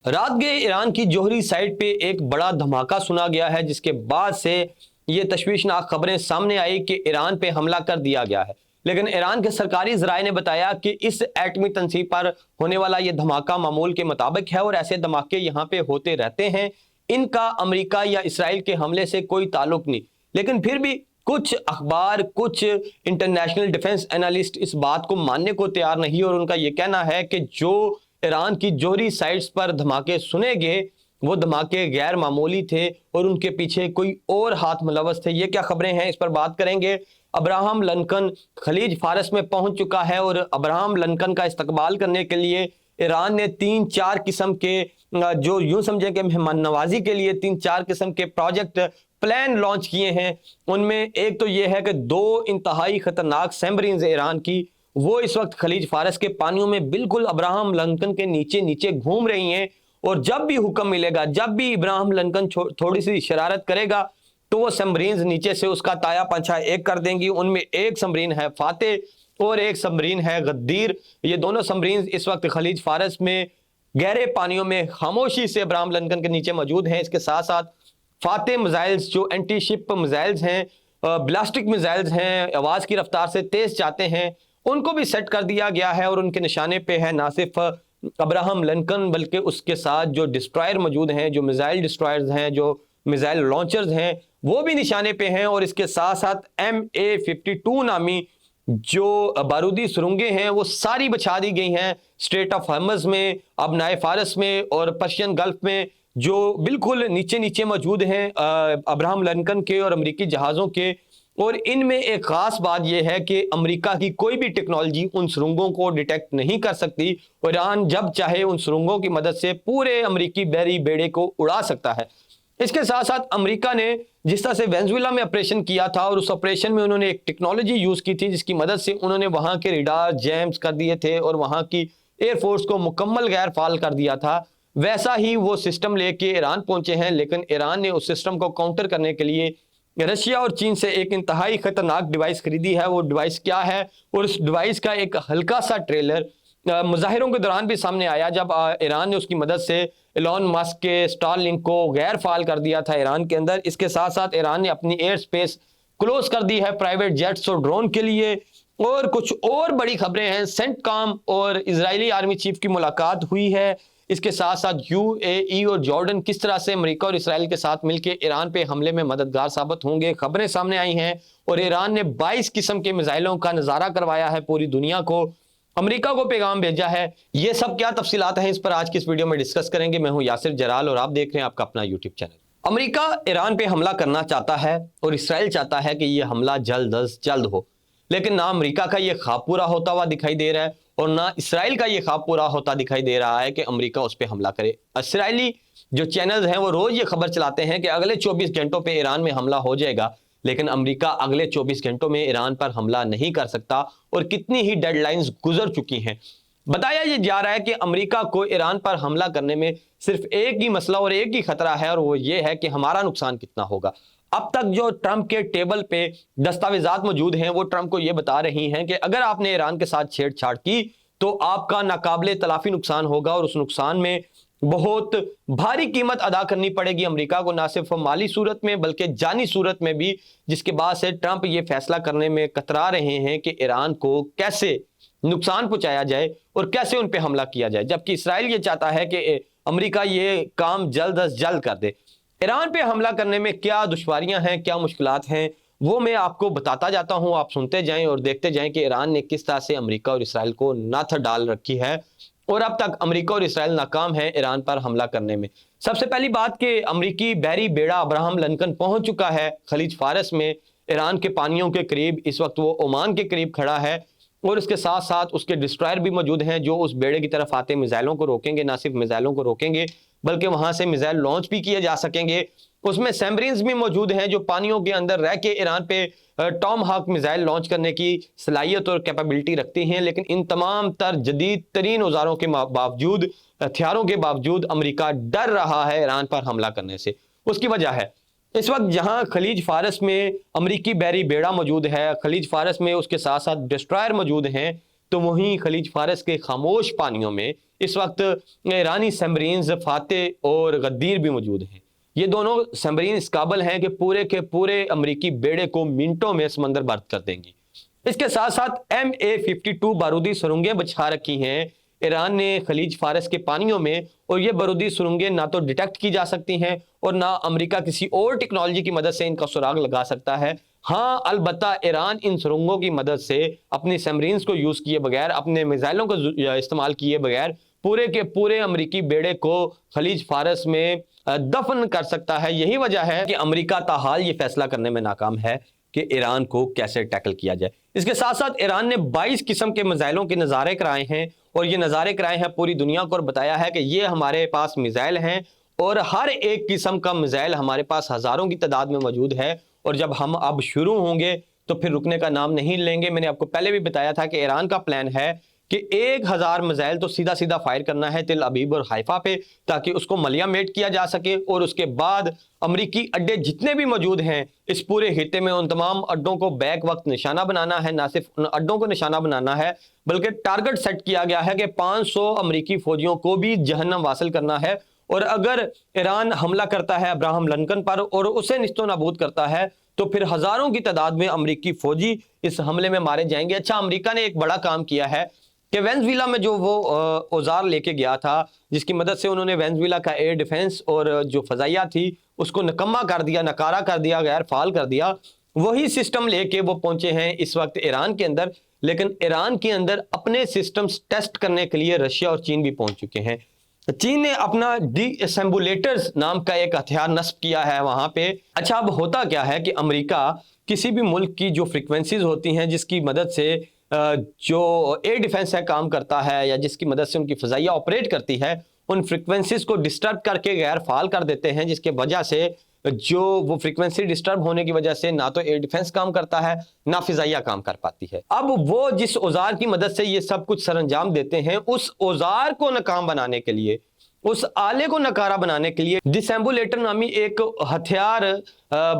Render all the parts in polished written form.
رات گئے ایران کی جوہری سائٹ پہ ایک بڑا دھماکہ سنا گیا ہے، جس کے بعد سے یہ تشویشناک خبریں سامنے آئی کہ ایران پہ حملہ کر دیا گیا ہے۔ لیکن ایران کے سرکاری ذرائع نے بتایا کہ اس ایٹمی تنصیب پر ہونے والا یہ دھماکہ معمول کے مطابق ہے اور ایسے دھماکے یہاں پہ ہوتے رہتے ہیں، ان کا امریکہ یا اسرائیل کے حملے سے کوئی تعلق نہیں۔ لیکن پھر بھی کچھ اخبار، کچھ انٹرنیشنل ڈیفنس انالسٹ اس بات کو ماننے کو تیار نہیں، اور ان کا یہ کہنا ہے کہ جو ایران کی جوہری سائٹس پر دھماکے سنے گئے وہ دھماکے غیر معمولی تھے اور ان کے پیچھے کوئی اور ہاتھ ملوث تھے۔ یہ کیا خبریں ہیں، اس پر بات کریں گے۔ ابراہم لنکن خلیج فارس میں پہنچ چکا ہے اور ابراہم لنکن کا استقبال کرنے کے لیے ایران نے 3-4 قسم کے جو یوں سمجھیں کہ مہمان نوازی کے لیے 3-4 قسم کے پروجیکٹ پلان لانچ کیے ہیں۔ ان میں ایک تو یہ ہے کہ 2 انتہائی خطرناک سیمبرینز ایران کی وہ اس وقت خلیج فارس کے پانیوں میں بالکل ابراہم لنکن کے نیچے نیچے گھوم رہی ہیں، اور جب بھی حکم ملے گا، جب بھی ابراہم لنکن تھوڑی سی شرارت کرے گا تو وہ سمرینز نیچے سے اس کا تایا پنچھا ایک کر دیں گی۔ ان میں ایک سمرین ہے فاتح اور ایک سمرین ہے غدیر۔ یہ دونوں سمرینز اس وقت خلیج فارس میں گہرے پانیوں میں خاموشی سے ابراہم لنکن کے نیچے موجود ہیں۔ اس کے ساتھ ساتھ فاتح میزائلز جو اینٹی شپ میزائلز ہیں، بلاسٹک میزائلز ہیں، آواز کی رفتار سے تیز جاتے ہیں، ان کو بھی سیٹ کر دیا گیا ہے، اور ان کے نشانے پہ ہے نہ صرف ابراہم لنکن بلکہ اس کے ساتھ جو ڈسٹرائر موجود ہیں، جو میزائل ڈسٹرائرز ہیں، جو میزائل لانچرز ہیں، وہ بھی نشانے پہ ہیں۔ اور اس کے ساتھ ساتھ MA-52 نامی جو بارودی سرنگیں ہیں وہ ساری بچھا دی گئی ہیں اسٹریٹ آف ہرمز میں، ابنائے فارس میں اور پرشین گلف میں، جو بالکل نیچے نیچے موجود ہیں ابراہم لنکن کے اور امریکی جہازوں کے۔ اور ان میں ایک خاص بات یہ ہے کہ امریکہ کی کوئی بھی ٹیکنالوجی ان سرنگوں کو ڈیٹیکٹ نہیں کر سکتی، اور ایران جب چاہے ان سرنگوں کی مدد سے پورے امریکی بحری بیڑے کو اڑا سکتا ہے۔ اس کے ساتھ ساتھ امریکہ نے جس طرح سے وینزویلا میں آپریشن کیا تھا، اور اس آپریشن میں انہوں نے ایک ٹیکنالوجی یوز کی تھی جس کی مدد سے انہوں نے وہاں کے ریڈار جیمز کر دیے تھے اور وہاں کی ایئر فورس کو مکمل غیر فعال کر دیا تھا، ویسا ہی وہ سسٹم لے کے ایران پہنچے ہیں۔ لیکن ایران نے اس سسٹم کو کاؤنٹر کرنے کے لیے رشیا اور چین سے ایک انتہائی خطرناک ڈیوائس خریدی ہے۔ وہ ڈیوائس کیا ہے، اور اس ڈیوائس کا ایک ہلکا سا ٹریلر مظاہروں کے دوران بھی سامنے آیا، جب ایران نے اس کی مدد سے ایلون مسک کے اسٹار لنک کو غیر فعال کر دیا تھا ایران کے اندر۔ اس کے ساتھ ساتھ ایران نے اپنی ایئر سپیس کلوز کر دی ہے پرائیویٹ جیٹس اور ڈرون کے لیے۔ اور کچھ اور بڑی خبریں ہیں، سینٹ کام اور اسرائیلی آرمی چیف کی ملاقات ہوئی ہے۔ اس کے ساتھ ساتھ UAE اور جارڈن کس طرح سے امریکہ اور اسرائیل کے ساتھ مل کے ایران پہ حملے میں مددگار ثابت ہوں گے، خبریں سامنے آئی ہیں۔ اور ایران نے 22 قسم کے میزائلوں کا نظارہ کروایا ہے پوری دنیا کو، امریکہ کو پیغام بھیجا ہے۔ یہ سب کیا تفصیلات ہیں، اس پر آج کی اس ویڈیو میں ڈسکس کریں گے۔ میں ہوں یاسر جلال اور آپ دیکھ رہے ہیں آپ کا اپنا یوٹیوب چینل۔ امریکہ ایران پہ حملہ کرنا چاہتا ہے اور اسرائیل چاہتا ہے کہ یہ حملہ جلد از جلد ہو، لیکن نہ امریکہ کا یہ خواب پورا ہوتا ہوا دکھائی دے رہا ہے اور نہ اسرائیل کا یہ خواب پورا ہوتا دکھائی دے رہا ہے کہ امریکہ اس پہ حملہ کرے۔ اسرائیلی جو چینلز ہیں وہ روز یہ خبر چلاتے ہیں کہ اگلے 24 گھنٹوں پہ ایران میں حملہ ہو جائے گا، لیکن امریکہ اگلے 24 گھنٹوں میں ایران پر حملہ نہیں کر سکتا، اور کتنی ہی ڈیڈ لائنز گزر چکی ہیں۔ بتایا یہ جا رہا ہے کہ امریکہ کو ایران پر حملہ کرنے میں صرف ایک ہی مسئلہ اور ایک ہی خطرہ ہے، اور وہ یہ ہے کہ ہمارا نقصان کتنا ہوگا۔ اب تک جو ٹرمپ کے ٹیبل پہ دستاویزات موجود ہیں وہ ٹرمپ کو یہ بتا رہی ہیں کہ اگر آپ نے ایران کے ساتھ چھیڑ چھاڑ کی تو آپ کا ناقابل تلافی نقصان ہوگا، اور اس نقصان میں بہت بھاری قیمت ادا کرنی پڑے گی امریکہ کو، نہ صرف مالی صورت میں بلکہ جانی صورت میں بھی، جس کے بعد سے ٹرمپ یہ فیصلہ کرنے میں کترا رہے ہیں کہ ایران کو کیسے نقصان پہنچایا جائے اور کیسے ان پہ حملہ کیا جائے، جبکہ اسرائیل یہ چاہتا ہے کہ امریکہ یہ کام جلد از جلد کر دے۔ ایران پہ حملہ کرنے میں کیا دشواریاں ہیں، کیا مشکلات ہیں، وہ میں آپ کو بتاتا جاتا ہوں، آپ سنتے جائیں اور دیکھتے جائیں کہ ایران نے کس طرح سے امریکہ اور اسرائیل کو ناتھ ڈال رکھی ہے، اور اب تک امریکہ اور اسرائیل ناکام ہیں ایران پر حملہ کرنے میں۔ سب سے پہلی بات کہ امریکی بحری بیڑا ابراہم لنکن پہنچ چکا ہے خلیج فارس میں، ایران کے پانیوں کے قریب، اس وقت وہ عمان کے قریب کھڑا ہے، اور اس کے ساتھ ساتھ اس کے ڈسٹرائر بھی موجود ہیں جو اس بیڑے کی طرف آتے میزائلوں کو روکیں گے، نہ صرف میزائلوں کو روکیں گے بلکہ وہاں سے میزائل لانچ بھی کیے جا سکیں گے۔ اس میں سیمبرینز بھی موجود ہیں جو پانیوں کے اندر رہ کے ایران پہ ٹام ہاک میزائل لانچ کرنے کی صلاحیت اور کیپیبلٹی رکھتی ہیں، لیکن ان تمام تر جدید ترین اوزاروں کے باوجود، ہتھیاروں کے باوجود امریکہ ڈر رہا ہے ایران پر حملہ کرنے سے۔ اس کی وجہ ہے اس وقت جہاں خلیج فارس میں امریکی بحری بیڑا موجود ہے، خلیج فارس میں اس کے ساتھ ساتھ ڈسٹرائر موجود ہیں، تو وہیں خلیج فارس کے خاموش پانیوں میں اس وقت ایرانی سبمرینز فاتح اور غدیر بھی موجود ہیں۔ یہ دونوں سبمرین اس قابل ہیں کہ پورے کے پورے امریکی بیڑے کو منٹوں میں سمندر برد کر دیں گی۔ اس کے ساتھ ساتھ MA-52 بارودی سرنگیں بچھا رکھی ہیں ایران نے خلیج فارس کے پانیوں میں، اور یہ بارودی سرنگیں نہ تو ڈیٹیکٹ کی جا سکتی ہیں اور نہ امریکہ کسی اور ٹیکنالوجی کی مدد سے ان کا سراغ لگا سکتا ہے۔ ہاں البتہ ایران ان سرنگوں کی مدد سے اپنی سبمرینز کو یوز کیے بغیر، اپنے میزائلوں کو استعمال کیے بغیر پورے کے پورے امریکی بیڑے کو خلیج فارس میں دفن کر سکتا ہے۔ یہی وجہ ہے کہ امریکہ تاحال یہ فیصلہ کرنے میں ناکام ہے کہ ایران کو کیسے ٹیکل کیا جائے۔ اس کے ساتھ ساتھ ایران نے 22 قسم کے میزائلوں کے نظارے کرائے ہیں، اور یہ نظارے کرائے ہیں پوری دنیا کو، اور بتایا ہے کہ یہ ہمارے پاس میزائل ہیں اور ہر ایک قسم کا میزائل ہمارے پاس ہزاروں کی تعداد میں موجود ہے، اور جب ہم اب شروع ہوں گے تو پھر رکنے کا نام نہیں لیں گے۔ میں نے آپ کو پہلے بھی بتایا تھا کہ ایران کا پلان ہے کہ 1000 میزائل تو سیدھا سیدھا فائر کرنا ہے تل ابیب اور حیفا پہ، تاکہ اس کو ملیہ میٹ کیا جا سکے، اور اس کے بعد امریکی اڈے جتنے بھی موجود ہیں اس پورے خطے میں ان تمام اڈوں کو بیک وقت نشانہ بنانا ہے۔ نہ صرف ان اڈوں کو نشانہ بنانا ہے بلکہ ٹارگٹ سیٹ کیا گیا ہے کہ 500 امریکی فوجیوں کو بھی جہنم واصل کرنا ہے، اور اگر ایران حملہ کرتا ہے ابراہم لنکن پر اور اسے نیست و نابود کرتا ہے تو پھر ہزاروں کی تعداد میں امریکی فوجی اس حملے میں مارے جائیں گے۔ اچھا، امریکہ نے ایک بڑا کام کیا ہے کہ وینزویلا میں جو وہ اوزار لے کے گیا تھا، جس کی مدد سے انہوں نے وینزویلا کا ایئر ڈیفنس اور جو فضائیہ تھی اس کو نکمہ کر دیا، نکارہ کر دیا، غیر فعال کر دیا، وہی سسٹم لے کے وہ پہنچے ہیں اس وقت ایران کے اندر۔ لیکن ایران کے اندر اپنے سسٹمز ٹیسٹ کرنے کے لیے رشیا اور چین بھی پہنچ چکے ہیں۔ چین نے اپنا ڈی اسمبولیٹرز نام کا ایک ہتھیار نصب کیا ہے وہاں پہ۔ اچھا، اب ہوتا کیا ہے کہ امریکہ کسی بھی ملک کی جو فریکوینسیز ہوتی ہیں جس کی مدد سے جو ایئر ڈیفنس ہے کام کرتا ہے، یا جس کی مدد سے ان کی فضائیہ آپریٹ کرتی ہے، ان فریکوینسیز کو ڈسٹرب کر کے غیر فعال کر دیتے ہیں، جس کے وجہ سے جو وہ فریکوینسی ڈسٹرب ہونے کی وجہ سے نہ تو ایئر ڈیفنس کام کرتا ہے نہ فضائیہ کام کر پاتی ہے۔ اب وہ جس اوزار کی مدد سے یہ سب کچھ سر انجام دیتے ہیں، اس اوزار کو ناکام بنانے کے لیے، اس آلے کو نکارہ بنانے کے لیے ڈسیمبولیٹر نامی ایک ہتھیار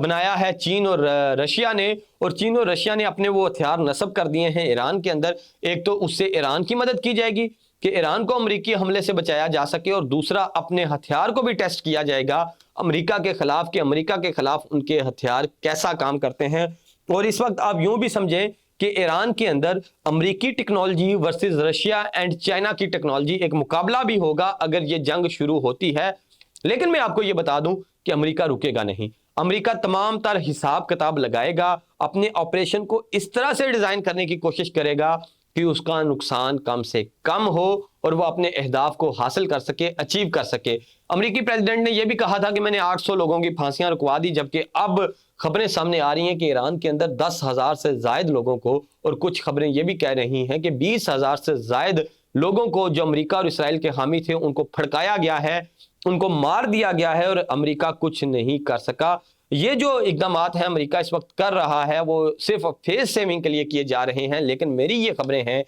بنایا ہے چین اور رشیا نے، اور چین اور رشیا نے اپنے وہ ہتھیار نصب کر دیے ہیں ایران کے اندر۔ ایک تو اس سے ایران کی مدد کی جائے گی کہ ایران کو امریکی حملے سے بچایا جا سکے، اور دوسرا اپنے ہتھیار کو بھی ٹیسٹ کیا جائے گا امریکہ کے خلاف کہ امریکہ کے خلاف ان کے ہتھیار کیسا کام کرتے ہیں۔ اور اس وقت آپ یوں بھی سمجھیں کہ ایران کے اندر امریکی technology versus Russia and China کی ٹیکنالوجی، ایک مقابلہ بھی ہوگا اگر یہ جنگ شروع ہوتی ہے۔ لیکن میں آپ کو یہ بتا دوں کہ امریکہ رکے گا نہیں۔ امریکہ تمام تر حساب کتاب لگائے گا، اپنے آپریشن کو اس طرح سے ڈیزائن کرنے کی کوشش کرے گا کہ اس کا نقصان کم سے کم ہو اور وہ اپنے اہداف کو حاصل کر سکے، اچیو کر سکے۔ امریکی پریزیڈنٹ نے یہ بھی کہا تھا کہ میں نے 800 لوگوں کی پھانسیاں رکوا دی، جبکہ اب خبریں سامنے آ رہی ہیں کہ ایران کے اندر 10,000 سے زائد لوگوں کو، اور کچھ خبریں یہ بھی کہہ رہی ہیں کہ 20,000 سے زائد لوگوں کو جو امریکہ اور اسرائیل کے حامی تھے ان کو پھڑکایا گیا ہے، ان کو مار دیا گیا ہے، اور امریکہ کچھ نہیں کر سکا۔ یہ جو اقدامات ہیں امریکہ اس وقت کر رہا ہے وہ صرف فیس سیونگ کے لیے کیے جا رہے ہیں، لیکن میری یہ خبریں ہیں،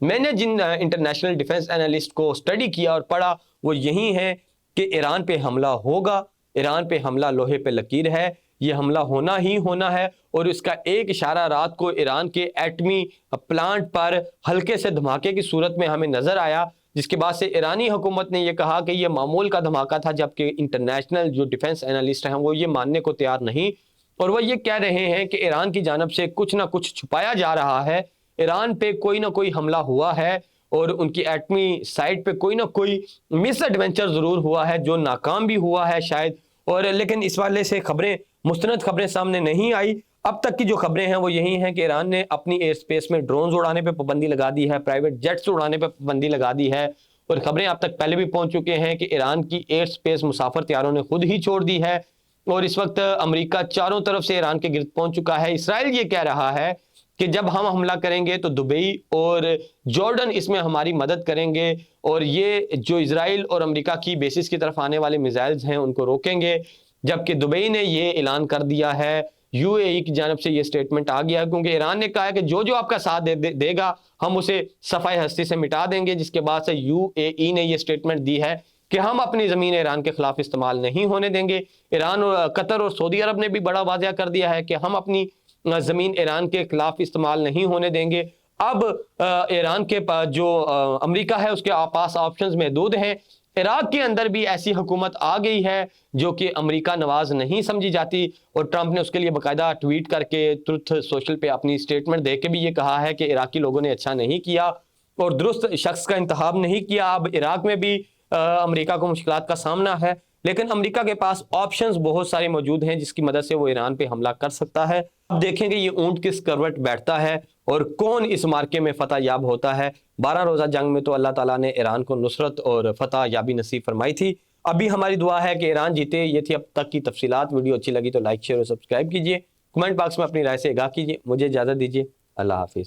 میں نے جن انٹرنیشنل ڈیفنس اینالسٹ کو اسٹڈی کیا اور پڑھا وہ یہی ہیں کہ ایران پہ حملہ ہوگا، ایران پہ حملہ لوہے پہ لکیر ہے، یہ حملہ ہونا ہی ہونا ہے، اور اس کا ایک اشارہ رات کو ایران کے ایٹمی پلانٹ پر ہلکے سے دھماکے کی صورت میں ہمیں نظر آیا، جس کے بعد سے ایرانی حکومت نے یہ کہا کہ یہ معمول کا دھماکہ تھا، جبکہ انٹرنیشنل جو ڈیفنس اینالسٹ ہیں وہ یہ ماننے کو تیار نہیں، اور وہ یہ کہہ رہے ہیں کہ ایران کی جانب سے کچھ نہ کچھ چھپایا جا رہا ہے، ایران پہ کوئی نہ کوئی حملہ ہوا ہے، اور ان کی ایٹمی سائٹ پہ کوئی نہ کوئی مس ایڈونچر ضرور ہوا ہے جو ناکام بھی ہوا ہے شاید، اور لیکن اس والے سے خبریں، مستند خبریں سامنے نہیں آئی۔ اب تک کی جو خبریں ہیں وہ یہی ہیں کہ ایران نے اپنی ایئر سپیس میں ڈرونز اڑانے پہ پابندی لگا دی ہے، پرائیویٹ جیٹس اڑانے پہ پابندی لگا دی ہے، اور خبریں اب تک پہلے بھی پہنچ چکے ہیں کہ ایران کی ایئر سپیس مسافر طیاروں نے خود ہی چھوڑ دی ہے، اور اس وقت امریکہ چاروں طرف سے ایران کے گرد پہنچ چکا ہے۔ اسرائیل یہ کہہ رہا ہے کہ جب ہم حملہ کریں گے تو دبئی اور جارڈن اس میں ہماری مدد کریں گے، اور یہ جو اسرائیل اور امریکہ کی بیسز کی طرف آنے والے میزائلز ہیں ان کو روکیں گے، جبکہ دبئی نے یہ اعلان کر دیا ہے، یو اے ای کی جانب سے یہ سٹیٹمنٹ آ گیا ہے، کیونکہ ایران نے کہا ہے کہ جو آپ کا ساتھ دے گا ہم اسے صفحہ ہستی سے مٹا دیں گے، جس کے بعد سے یو اے ای نے یہ سٹیٹمنٹ دی ہے کہ ہم اپنی زمین ایران کے خلاف استعمال نہیں ہونے دیں گے۔ ایران اور قطر اور سعودی عرب نے بھی بڑا واضح کر دیا ہے کہ ہم اپنی زمین ایران کے خلاف استعمال نہیں ہونے دیں گے۔ اب ایران کے جو امریکہ ہے اس کے پاس آپشنز محدود ہیں۔ عراق کے اندر بھی ایسی حکومت آ گئی ہے جو کہ امریکہ نواز نہیں سمجھی جاتی، اور ٹرمپ نے اس کے لیے باقاعدہ ٹویٹ کر کے ٹروتھ سوشل پہ اپنی سٹیٹمنٹ دے کے بھی یہ کہا ہے کہ عراقی لوگوں نے اچھا نہیں کیا اور درست شخص کا انتخاب نہیں کیا۔ اب عراق میں بھی امریکہ کو مشکلات کا سامنا ہے، لیکن امریکہ کے پاس آپشنز بہت سارے موجود ہیں جس کی مدد سے وہ ایران پہ حملہ کر سکتا ہے۔ اب دیکھیں گے یہ اونٹ کس کروٹ بیٹھتا ہے اور کون اس مارکے میں فتح یاب ہوتا ہے۔ 12 روزہ جنگ میں تو اللہ تعالیٰ نے ایران کو نصرت اور فتح یابی نصیب فرمائی تھی۔ ابھی ہماری دعا ہے کہ ایران جیتے۔ یہ تھی اب تک کی تفصیلات۔ ویڈیو اچھی لگی تو لائک شیئر اور سبسکرائب کیجیے۔ کمنٹ باکس میں اپنی رائے سے آگاہ کیجیے۔ مجھے اجازت دیجیے، اللہ حافظ۔